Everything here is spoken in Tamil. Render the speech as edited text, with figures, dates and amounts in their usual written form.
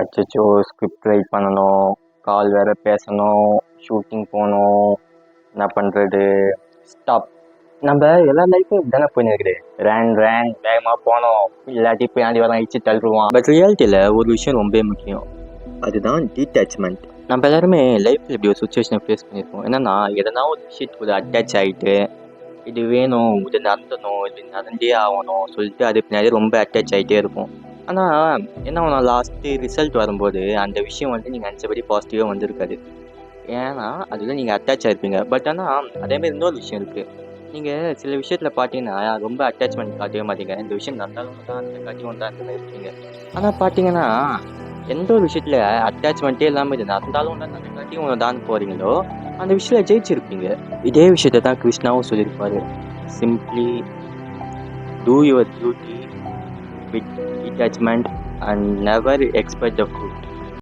அச்சச்சோ! ஸ்கிரிப்ட் ரைட் பண்ணணும், கால் வேற பேசணும், ஷூட்டிங் போணும். என்ன பண்றது? ஸ்டாப். நம்ப எல்லா லைஃப்பும் இப்படிதானே போயின்னு இருக்குது. ரேன் வேகமா போனோம். இல்லாட்டி பின்னாடி வரவன் இடிச்சு தள்ளிடுவான். பட் ரியாலிட்டியில் ஒரு விஷயம் ரொம்பவே முக்கியம். அதுதான் டீட்டாச்மெண்ட். நம்ம எல்லாருமே லைஃப்பில் இப்படி ஒரு சுச்சுவேஷனை ஃபேஸ் பண்ணியிருக்கோம். என்னன்னா எதனா ஒரு விஷயத்துக்கு அட்டாச் ஆகிட்டு இது வேணும், இது நடந்தணும், இது நடந்தே ஆகணும் சொல்லிட்டு அது பின்னாடி ரொம்ப அட்டாச் ஆகிட்டே இருக்கும். ஆனால் என்ன ஒன்று லாஸ்ட்டு ரிசல்ட் வரும்போது அந்த விஷயம் வந்து நீங்கள் நினச்சபடி பாசிட்டிவாக வந்திருக்காது. ஏன்னா அதில் நீங்கள் அட்டாச் ஆகிருப்பீங்க. பட் ஆனால் அதேமாதிரி இன்னொரு விஷயம் இருக்குது. நீங்கள் சில விஷயத்தில் பார்த்தீங்கன்னா ரொம்ப அட்டாச்மெண்ட் காட்டவே மாட்டீங்க. இந்த விஷயம் நடந்தாலும் தான் அந்த காட்டியும் தான் இருப்பீங்க. ஆனால் பார்த்தீங்கன்னா எந்த ஒரு விஷயத்தில் அட்டாச்மெண்ட்டே இல்லாமல் இது நடந்தாலும் தான் அந்த காட்டியும் தான் போகிறீங்களோ அந்த விஷயத்தில் ஜெயிச்சிருப்பீங்க. இதே விஷயத்தை தான் கிருஷ்ணாவும் சொல்லியிருப்பாரு. Simply two your duty with detachment and never expect the fruit.